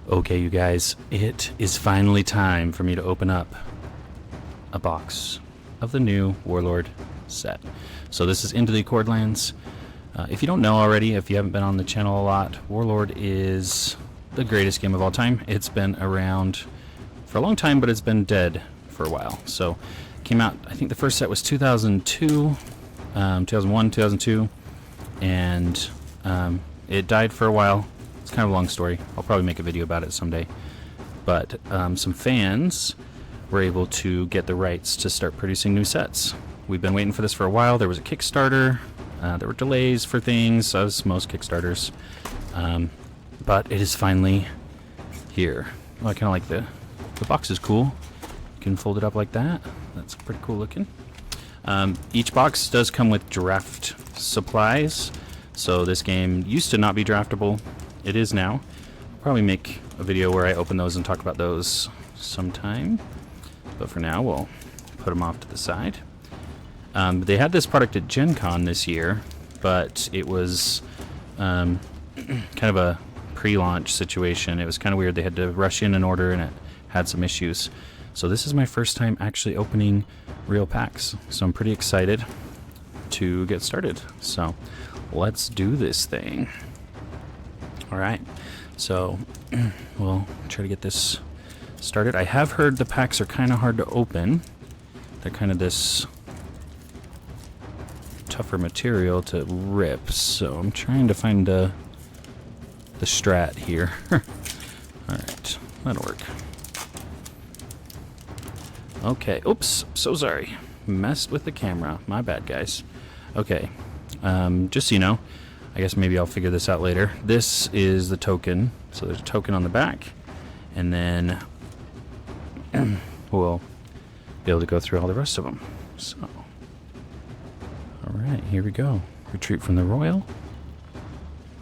Okay, you guys, it is finally time for me to open up a box of the new Warlord set. So this is Into the Accordlands. If you don't know already, if you haven't been on the channel a lot, Warlord is the greatest game of all time. It's been around for a long time, but it's been dead for a while. So it came out, I think the first set was 2002, 2001, 2002, and it died for a while. It's kind of a long story. I'll probably make a video about it someday. But some fans were able to get the rights to start producing new sets. We've been waiting for this for a while. There was a Kickstarter. There were delays for things, as most Kickstarters. But it is finally here. Oh, I kind of like the box is cool. You can fold it up like that. That's pretty cool looking. Each box does come with draft supplies. So this game used to not be draftable. It is now. I'll probably make a video where I open those and talk about those sometime. But for now, we'll put them off to the side. They had this product at Gen Con this year, but it was kind of a pre-launch situation. It was kind of weird. They had to rush in an order, and it had some issues. So this is my first time actually opening real packs. So I'm pretty excited to get started. So let's do this thing. All right, so we'll try to get this started. I have heard the packs are kind of hard to open. They're kind of this tougher material to rip, so I'm trying to find the strat here. All right, that'll work. Okay, oops, so sorry. Messed with the camera. My bad, guys. Okay, just so you know, I guess maybe I'll figure this out later. This is the token. So there's a token on the back, and then we'll be able to go through all the rest of them. So, all right, here we go. Retreat from the Royal,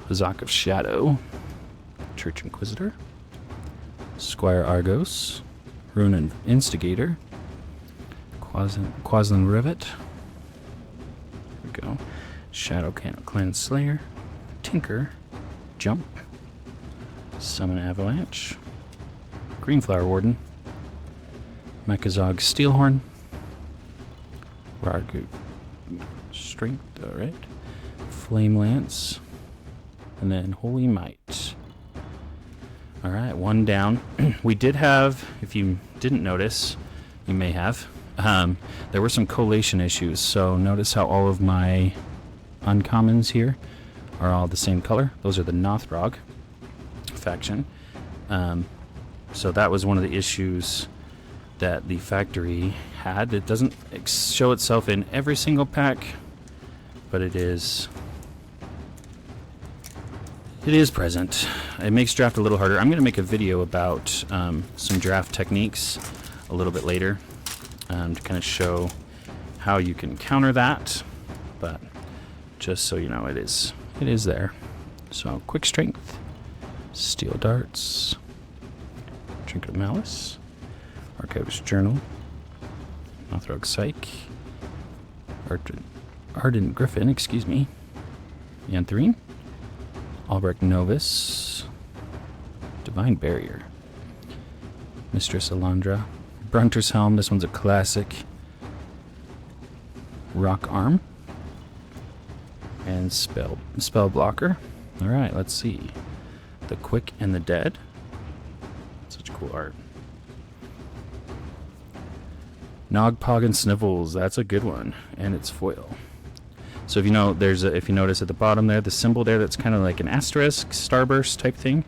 Hazak of Shadow, Church Inquisitor, Squire Argos, Rune and Instigator, Quaslin Rivet. Here we go. Shadow Clan Slayer, Tinker, Jump, Summon Avalanche, Greenflower Warden, Mechazog Steelhorn, Rargu Strength, alright, Flame Lance, and then Holy Might. Alright, one down. We did have, if you didn't notice, you may have, there were some collation issues, so notice how all of my uncommons here are all the same color. Those are the Nothrog faction. So that was one of the issues that the factory had. It doesn't show itself in every single pack, but it is present. It makes draft a little harder. I'm going to make a video about some draft techniques a little bit later to kind of show how you can counter that, but just so you know, it is there. So quick strength, steel darts, trinket of malice, archivist journal, Nothrog Psyche, ardent griffin, excuse me, Yantharine, Albrecht Novus, divine barrier, Mistress Alondra, Brunter's helm. This one's a classic. Rock arm. And spell blocker. All right, let's see. The Quick and the Dead. Such cool art. Nogpog and Snivels. That's a good one, and it's foil. So if you know, if you notice at the bottom there, the symbol there, that's kind of like an asterisk, starburst type thing.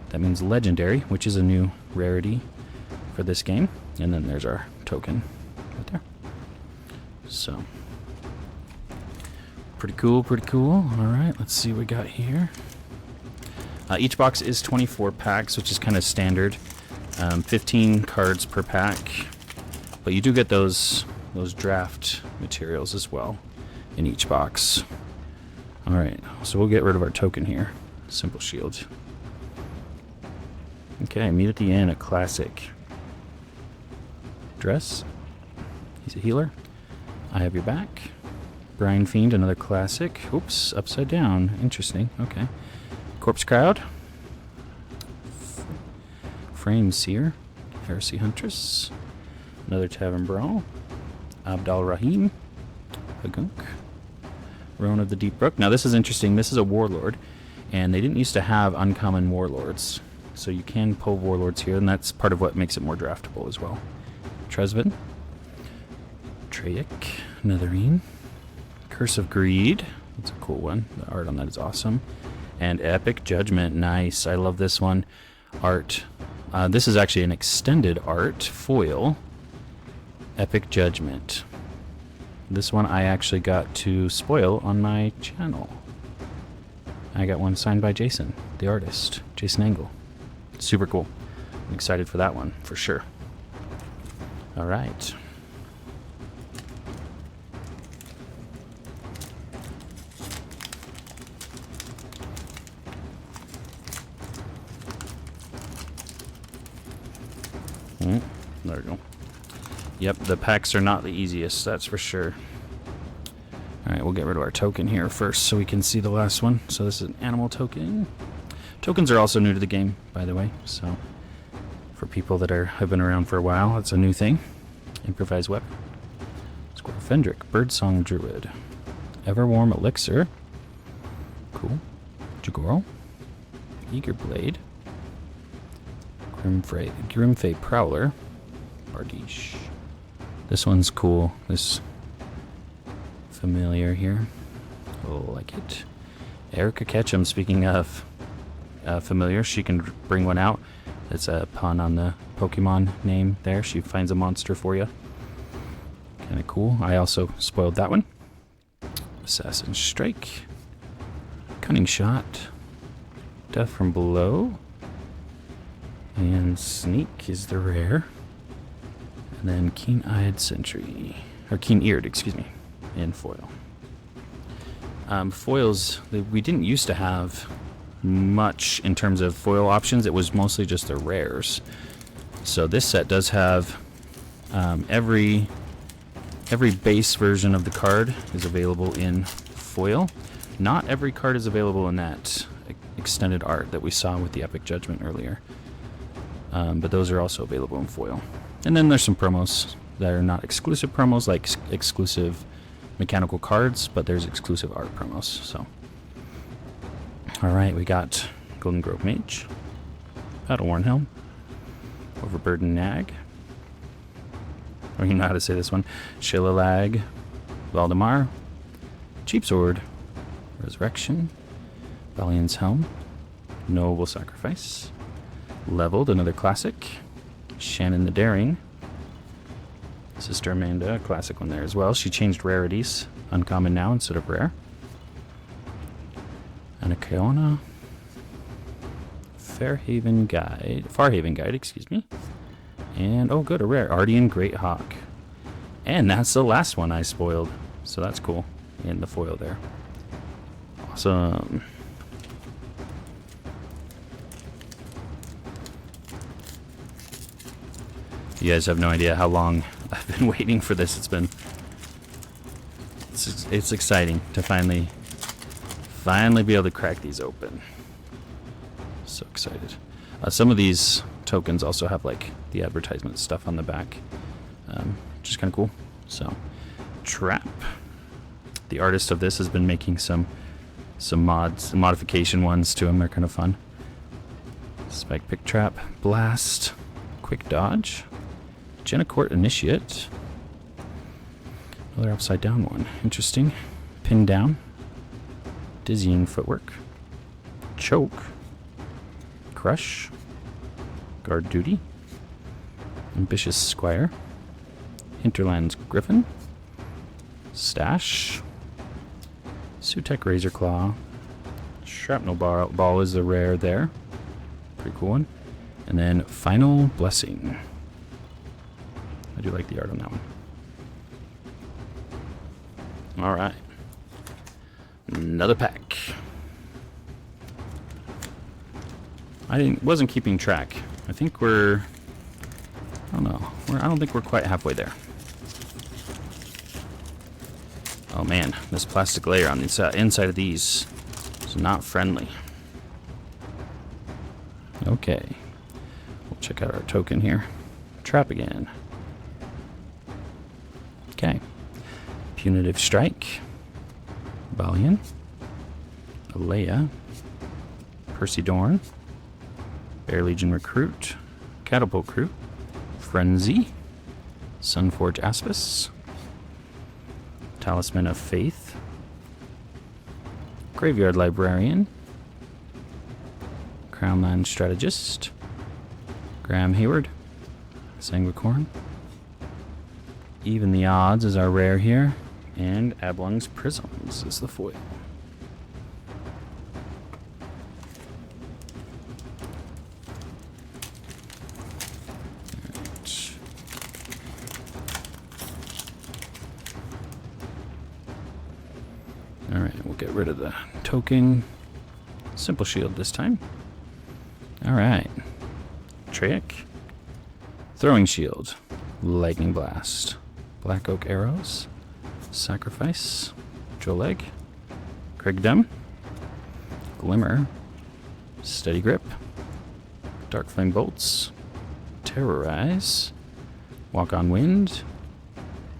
That means legendary, which is a new rarity for this game. And then there's our token right there. So. Pretty cool, pretty cool. All right, let's see what we got here. Each box is 24 packs, which is kind of standard. 15 cards per pack. But you do get those draft materials as well in each box. All right, so we'll get rid of our token here. Simple shield. Okay, meet at the end, a classic. Dress. He's a healer. I have your back. Brine Fiend, another classic. Oops, upside down. Interesting. Okay. Corpse Crowd. Frame Seer, Heresy Huntress, another Tavern Brawl, Abdal Rahim, Hagunk, Roan of the Deep Brook. Now this is interesting. This is a Warlord, and they didn't used to have uncommon Warlords, so you can pull Warlords here, and that's part of what makes it more draftable as well. Tresvin, Treyek, Netherine, Curse of Greed. That's a cool one. The art on that is awesome. And Epic Judgment. Nice. I love this one. Art. This is actually an extended art foil. Epic Judgment. This one I actually got to spoil on my channel. I got one signed by Jason, the artist. Jason Engel. Super cool. I'm excited for that one, for sure. Alright. There we go. Yep, the packs are not the easiest, that's for sure. Alright, we'll get rid of our token here first so we can see the last one. So this is an animal token. Tokens are also new to the game, by the way, so for people that have been around for a while, it's a new thing. Improvised weapon. Squirrel Fendrick, Birdsong Druid. Everwarm Elixir. Cool. Jagoro. Eager Blade. Grimfey Prowler. Bardiche. This one's cool. This familiar here. Oh, like it. Erica Ketchum, speaking of familiar, she can bring one out. It's a pun on the Pokemon name there. She finds a monster for you. Kind of cool. I also spoiled that one. Assassin's Strike. Cunning Shot. Death from Below. And Sneak is the rare. And then Keen-Eyed Sentry. Or Keen-Eared, excuse me. In foil. Foils, we didn't used to have much in terms of foil options. It was mostly just the rares. So this set does have every base version of the card is available in foil. Not every card is available in that extended art that we saw with the Epic Judgment earlier. But those are also available in foil. And then there's some promos that are not exclusive promos, like exclusive mechanical cards, but there's exclusive art promos. So, alright, we got Golden Grove Mage, Battleworn Helm, Overburdened Nag, or you know how to say this one, Shillalag, Valdemar, Cheap Sword, Resurrection, Valiant's Helm, Noble Sacrifice, Leveled, another classic, Shannon the Daring, Sister Amanda, a classic one there as well. She changed rarities, uncommon now instead of rare. Anakeona, Farhaven Guide, excuse me. And, oh good, a rare, Ardian Great Hawk. And that's the last one I spoiled, so that's cool, in the foil there. Awesome. You guys have no idea how long I've been waiting for this. It's exciting to finally be able to crack these open. So excited. Some of these tokens also have like the advertisement stuff on the back, which is kind of cool. So, Trap. The artist of this has been making some modification ones to them. They're kind of fun. Spike Pick Trap, Blast, Quick Dodge, Genecourt Initiate. Another upside down one. Interesting. Pin Down. Dizzying Footwork. Choke. Crush. Guard Duty. Ambitious Squire. Hinterlands Griffin. Stash. Sutek Razor Claw. Shrapnel Ball is the rare there. Pretty cool one. And then Final Blessing. I do like the art on that one. Alright. Another pack. I wasn't keeping track. I think I don't know. I don't think we're quite halfway there. Oh man, this plastic layer on the inside of these is not friendly. Okay. We'll check out our token here. Trap again. Okay. Punitive Strike. Balian. Alea. Percy Dorn. Bear Legion Recruit. Catapult Crew. Frenzy. Sunforge Aspis. Talisman of Faith. Graveyard Librarian. Crownland Strategist. Graham Hayward. Sanguicorn. Even the Odds is our rare here. And Ablung's Prisms is the foil. Alright, we'll get rid of the token. Simple Shield this time. Alright. Trick. Throwing Shield. Lightning Blast. Black Oak Arrows. Sacrifice. Joleg. Krigdem. Glimmer. Steady Grip. Dark Flame Bolts. Terrorize. Walk on Wind.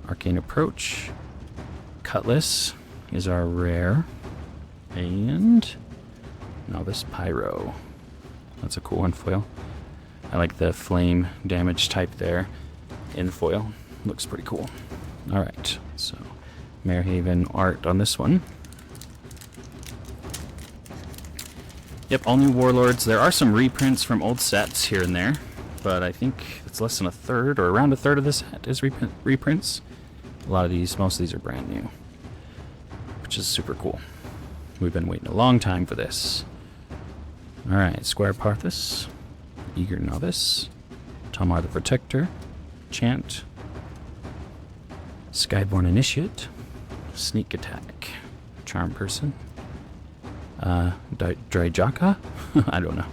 Arcane Approach. Cutlass is our rare. And Novice Pyro. That's a cool one, foil. I like the flame damage type there in foil. Looks pretty cool. Alright, so Marehaven art on this one. Yep, all new Warlords. There are some reprints from old sets here and there, but I think it's less than a third, or around a third of this set is reprints. A lot of these, most of these are brand new, which is super cool. We've been waiting a long time for this. Alright, Squire Parthas, Eager Novice, Tamar the Protector, Chant, Skyborn Initiate, Sneak Attack, Charm Person, Dryjaka, I don't know,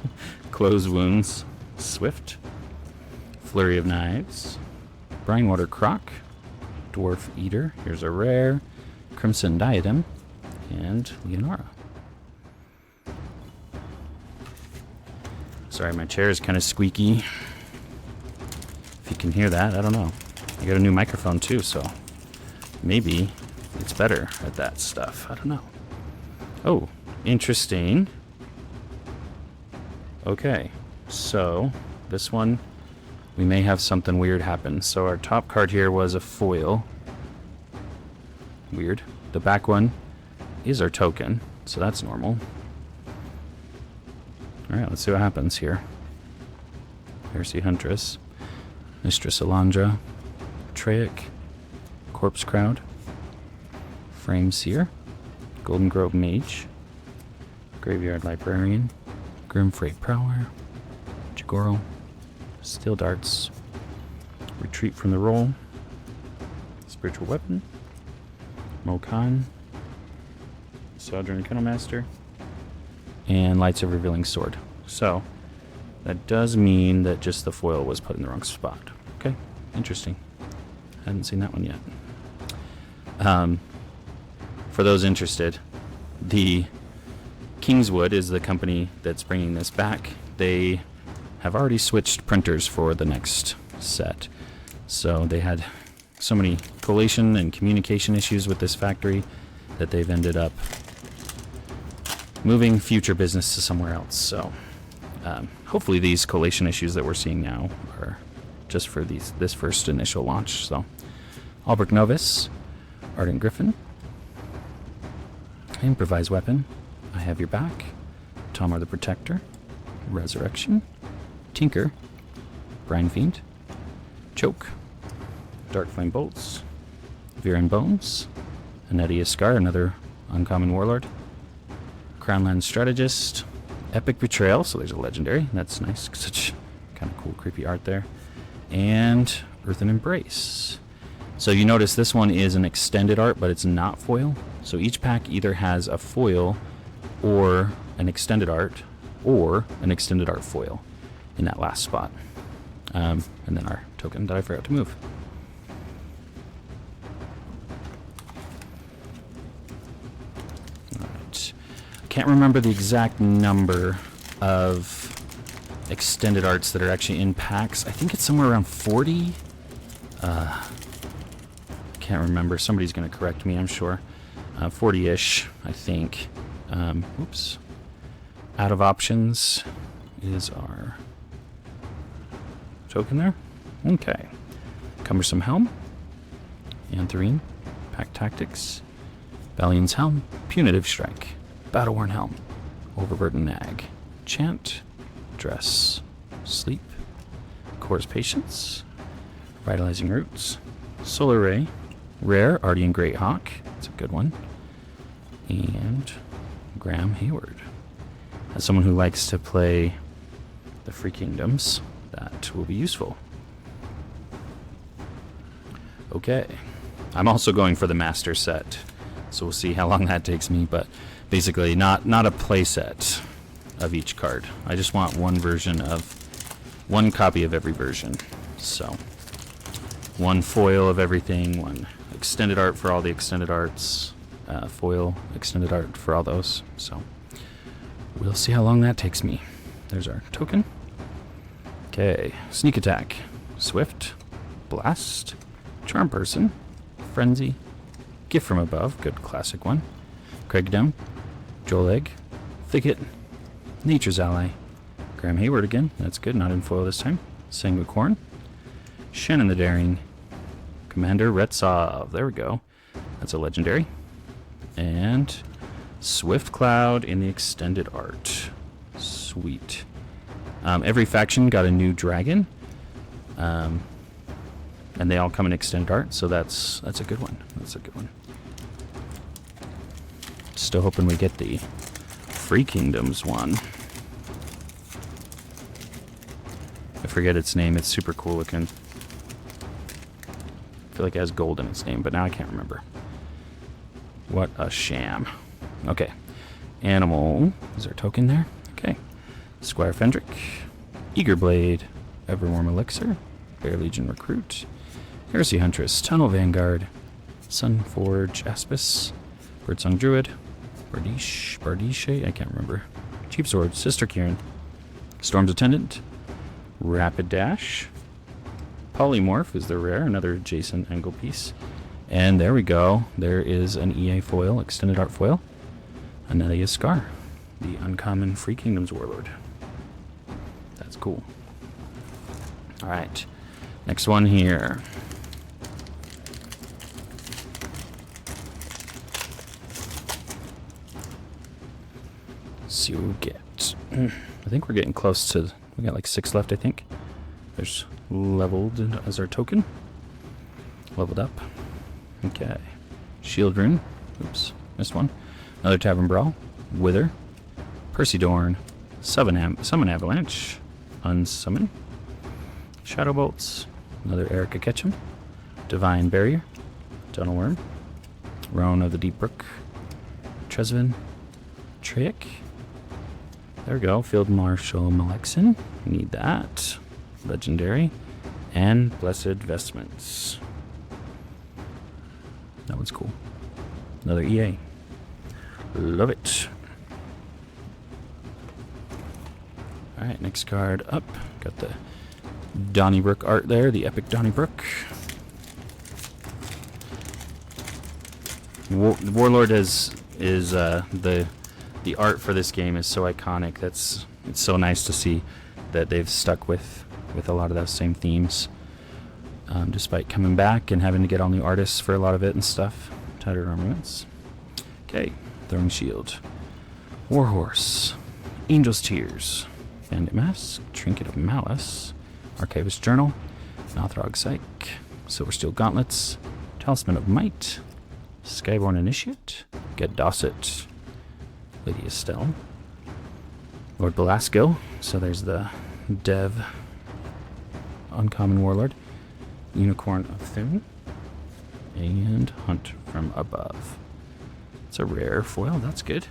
Close Wounds, Swift, Flurry of Knives, Brinewater Croc, Dwarf Eater, here's a rare, Crimson Diadem, and Leonora. Sorry, my chair is kind of squeaky. If you can hear that, I don't know. I got a new microphone too, so maybe it's better at that stuff. I don't know. Oh, interesting. Okay, so this one, we may have something weird happen. So our top card here was a foil. Weird. The back one is our token, so that's normal. Alright, let's see what happens here. Heresy Huntress, Mistress Alondra, Traic, Corpse Crowd, Frame Seer, Golden Grove Mage, Graveyard Librarian, Grim Freight Prowler, Jagoro, Steel Darts, Retreat from the Roll, Spiritual Weapon, Mokan, Sojourn Kennelmaster, and Lights of Revealing Sword. So, that does mean that just the foil was put in the wrong spot. Okay, interesting. Hadn't seen that one yet. For those interested, the Kingswood is the company that's bringing this back. They have already switched printers for the next set. So they had so many collation and communication issues with this factory that they've ended up moving future business to somewhere else. So hopefully these collation issues that we're seeing now are just for this first initial launch. So Albrecht Novus, Ardent Griffin, Improvise Weapon, I Have Your Back, Tamar the Protector, Resurrection, Tinker, Brine Fiend, Choke, Dark Flame Bolts, Viren Bones, Aneti Iskar, another uncommon warlord, Crownland Strategist, Epic Betrayal, so there's a legendary, that's nice, such kind of cool creepy art there, and Earthen Embrace. So you notice this one is an extended art, but it's not foil, so each pack either has a foil or an extended art or an extended art foil in that last spot. And then our token that I forgot to move. Alright. Can't remember the exact number of extended arts that are actually in packs. I think it's somewhere around 40. Can't remember. Somebody's going to correct me, I'm sure. 40-ish, I think. Oops. Out of options is our token there. Okay. Cumbersome Helm. Anthrene. Pack Tactics. Bellion's Helm. Punitive Strike. Battle-worn Helm. Overburdened Nag. Chant. Dress. Sleep. Core's Patience. Vitalizing Roots. Solar Ray. Rare. Ardian Greathawk. That's a good one. And Graham Hayward. As someone who likes to play the Free Kingdoms, that will be useful. Okay. I'm also going for the Master set, so we'll see how long that takes me, but basically not a play set of each card. I just want one copy of every version. So, one foil of everything, one extended art for all the extended arts, foil extended art for all those. So, we'll see how long that takes me. There's our token. Okay, Sneak Attack, Swift, Blast, Charm Person, Frenzy, Gift from Above, good classic one, Craigdom, Joel Egg, Thicket, Nature's Ally, Graham Hayward again, that's good, not in foil this time, Sanguicorn, Shannon the Daring, Commander Retsov, there we go, that's a legendary, and Swift Cloud in the extended art, sweet. Every faction got a new dragon, and they all come in extended art, so that's a good one. That's a good one. Still hoping we get the Free Kingdoms one. I forget its name. It's super cool looking. I feel like it has gold in its name, but now I can't remember. What a sham. Okay. Animal. Is there a token there? Okay. Squire Fendrick. Eagerblade. Everwarm Elixir. Bear Legion Recruit. Heresy Huntress. Tunnel Vanguard. Sunforge Aspis. Birdsong Druid. Bardiche. I can't remember. Cheap Sword. Sister Kieran. Storm's Attendant. Rapid Dash. Polymorph is the rare. Another Jason Angle piece. And there we go. There is an EA foil. Extended art foil. Anelia Scar. The uncommon Free Kingdoms Warlord. That's cool. Alright. Next one here. Let's see what we get. I think we're getting close to... We got like 6 left, I think. There's leveled as our token. Leveled up. Okay. Shield Rune. Oops. Missed one. Another Tavern Brawl. Wither. Percy Dorn. Summon Avalanche. Unsummon. Shadow Bolts. Another Erica Ketchum. Divine Barrier. Tunnel Worm. Roan of the Deep Brook. Tresvin. Traic. There we go. Field Marshal Malexin. Need that. Legendary. And Blessed Vestments. That one's cool. Another EA. Love it. Alright, next card up. Got the Donnybrook art there, the epic Donnybrook. Warlord is the art for this game is so iconic. It's so nice to see that they've stuck with a lot of those same themes, despite coming back and having to get all new artists for a lot of it and stuff. Tattered Armaments. Okay, Throwing Shield. Warhorse. Angel's Tears. Bandit Mask. Trinket of Malice. Archivist Journal. Nothrog Psyche. Silversteel Gauntlets. Talisman of Might. Skyborn Initiate. Get Dosset. Lady Estelle. Lord Belasco. So there's the Dev Uncommon Warlord. Unicorn of Thune. And Hunt from Above. It's a rare foil, that's good.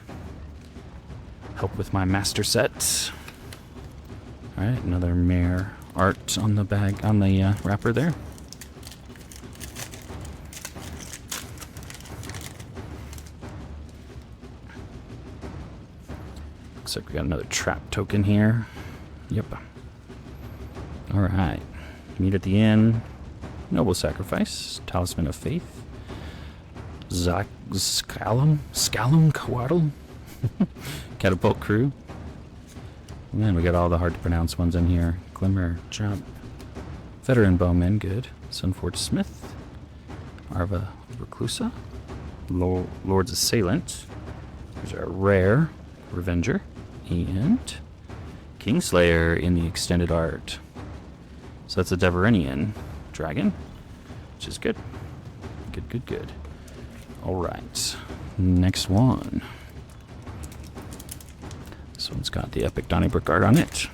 Help with my master set. Alright, another mare art on the bag, on the wrapper there. Looks like we got another trap token here. Yep. Alright. Meet at the inn. Noble sacrifice. Talisman of faith. Scallum Coatl. Catapult crew. Man, we got all the hard to pronounce ones in here. Glimmer, jump. Veteran bowman, good. Sunforge smith. Arva reclusa. Lord's assailant. There's our rare revenger. And Kingslayer in the extended art. So that's a Deveranian dragon, which is good. Good. Alright, next one. This one's got the epic Donnybrook art on it.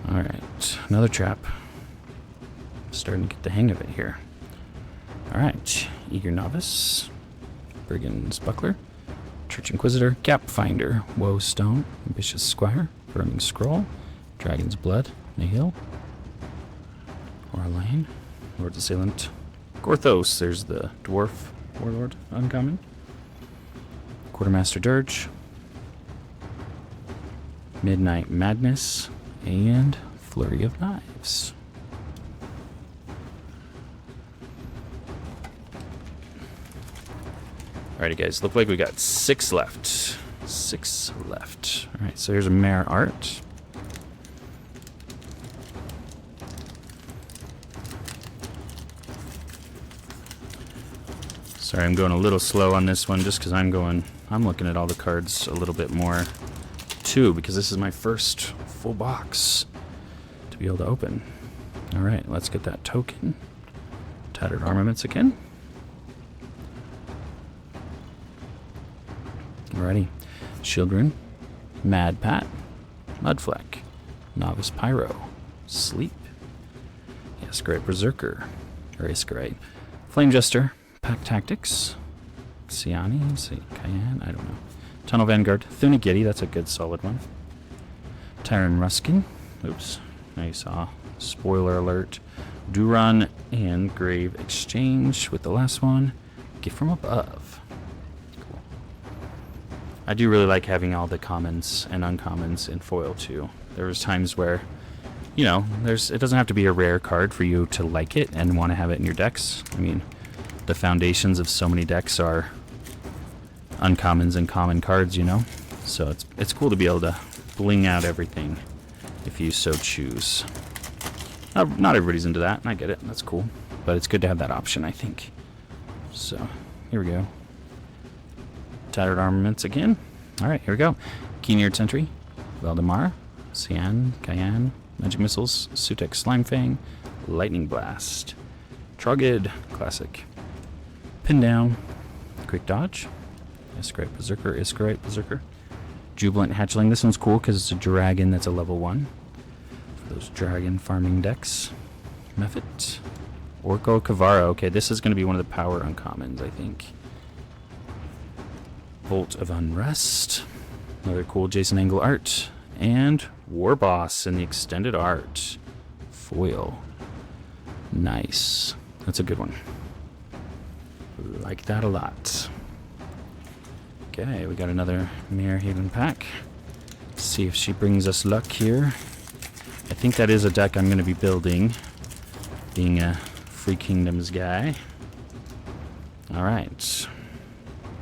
Alright, another trap. Starting to get the hang of it here. Alright, Eager Novice, Brigand's Buckler, Church Inquisitor, Gap Finder, Woe Stone, Ambitious Squire, Burning Scroll, Dragon's Blood, Nihil, Orlane, Lord's Assailant, Gorthos, there's the Dwarf Warlord, uncommon, Quartermaster Dirge, Midnight Madness, and Flurry of Knives. Alrighty guys, look like we got 6 left. 6 left. Alright, so here's a Mare art. Sorry, I'm going a little slow on this one just because I'm looking at all the cards a little bit more too, because this is my first full box to be able to open. Alright, let's get that token. Tattered Armaments again. Alrighty. Shield Rune, Mad Pat, Mudfleck, Novice Pyro, Sleep, Iscarite Berserker, or Iscarite, Flame Jester, Pack Tactics, Cayenne, I don't know, Tunnel Vanguard, Thunigiri, that's a good solid one, Tyron Ruskin, oops, now you saw, spoiler alert, Duran and Grave Exchange with the last one, Gift from Above. I do really like having all the commons and uncommons in foil too. There was times where, you know, it doesn't have to be a rare card for you to like it and want to have it in your decks. I mean, the foundations of so many decks are uncommons and common cards, you know? So it's cool to be able to bling out everything if you so choose. Not everybody's into that, and I get it. That's cool. But it's good to have that option, I think. So, here we go. Tattered Armaments again. Alright, here we go. Keen-Eared Sentry, Valdemar, Cayenne, Magic Missiles, Sutek Slimefang, Lightning Blast, Trogid, classic. Pin Down, Quick Dodge, Iscarite Berserker, Jubilant Hatchling. This one's cool because it's a dragon that's a level 1. For those dragon farming decks. Mephit, Orko Kavara. Okay, this is going to be one of the power uncommons, I think. Bolt of Unrest, another cool Jason Angle art, and War Boss in the extended art. Foil. Nice. That's a good one. Like that a lot. Okay, we got another Mare Haven pack. Let's see if she brings us luck here. I think that is a deck I'm going to be building, being a Free Kingdoms guy. Alright.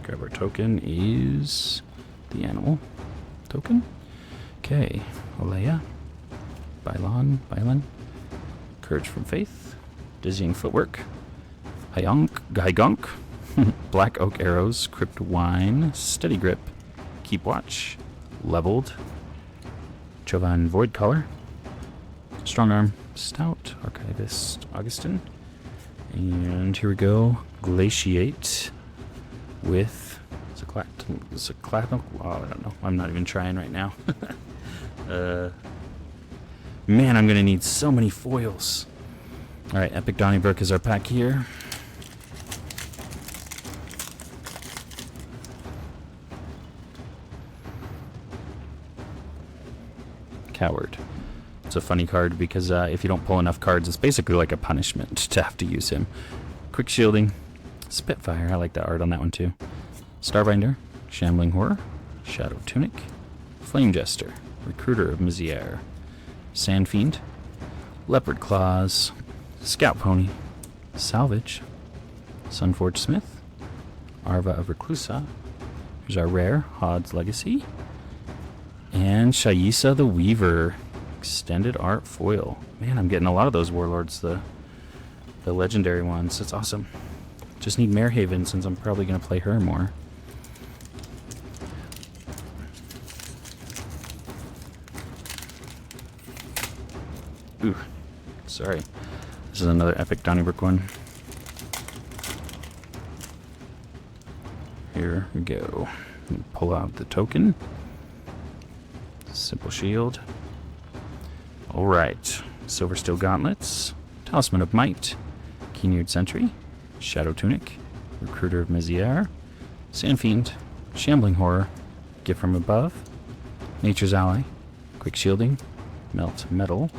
Grab our token is the animal token. Okay, Alea, Bylon, Courage from Faith, Dizzying Footwork, Gaigunk, Black Oak Arrows, Crypt Wine, Steady Grip, Keep Watch, Leveled, Jovan Void Collar, Strong Arm, Stout, Archivist Augustin, and here we go, Glaciate with Zaclathical, oh, I don't know, I'm not even trying right now. Man, I'm gonna need so many foils. Alright, Epic Donnybrook is our pack here. Coward. It's a funny card because if you don't pull enough cards, it's basically like a punishment to have to use him. Quick Shielding, Spitfire, I like the art on that one too. Starbinder, Shambling Horror, Shadow Tunic, Flame Jester, Recruiter of Mizier, Sand Fiend, Leopard Claws, Scout Pony, Salvage, Sunforged Smith, Arva of Reclusa. Here's our rare, Hod's Legacy, and Shaisa the Weaver, Extended Art Foil. Man, I'm getting a lot of those Warlords, the legendary ones. That's awesome. Just need Marehaven since I'm probably going to play her more. Ooh, sorry. This is another epic Donnybrook one. Here we go. Pull out the token. Simple Shield. Alright. Silver Steel Gauntlets. Talisman of Might. Keen-Eared Sentry. Shadow Tunic. Recruiter of Mizier. Sand Fiend. Shambling Horror. Gift from Above. Nature's Ally. Quick Shielding. Melt Metal.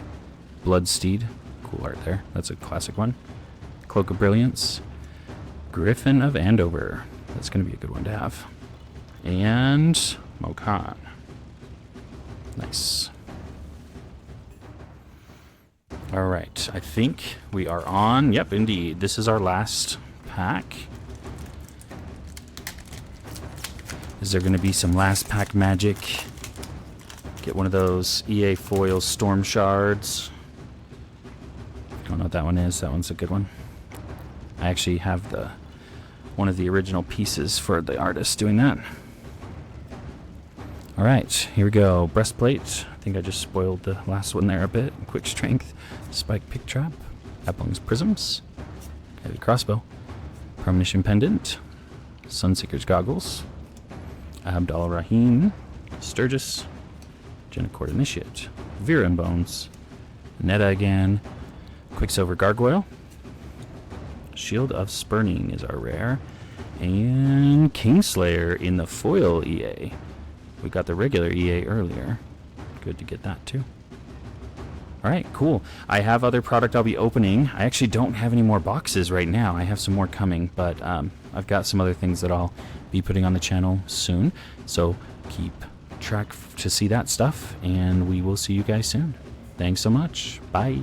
Bloodsteed. Cool art there. That's a classic one. Cloak of Brilliance. Griffin of Andover. That's going to be a good one to have. And Mokan. Nice. Alright, I think we are on. Yep, indeed. This is our last pack. Is there going to be some last pack magic? Get one of those EA foil storm shards. Don't know what that one is. That one's a good one. I actually have one of the original pieces for the artist doing that. Alright, here we go. Breastplate. I think I just spoiled the last one there a bit. Quick Strength. Spike Pick Trap. Appling's Prisms. Heavy Crossbow. Premonition Pendant. Sunseeker's Goggles. Abdal Rahim. Sturgis. Genicord Initiate. Viren Bones. Netta again. Quicksilver Gargoyle. Shield of Spurning is our rare. And Kingslayer in the foil EA. We got the regular EA earlier. Good to get that too. Alright, cool. I have other product I'll be opening. I actually don't have any more boxes right now. I have some more coming, but I've got some other things that I'll be putting on the channel soon. So keep track to see that stuff, and we will see you guys soon. Thanks so much. Bye.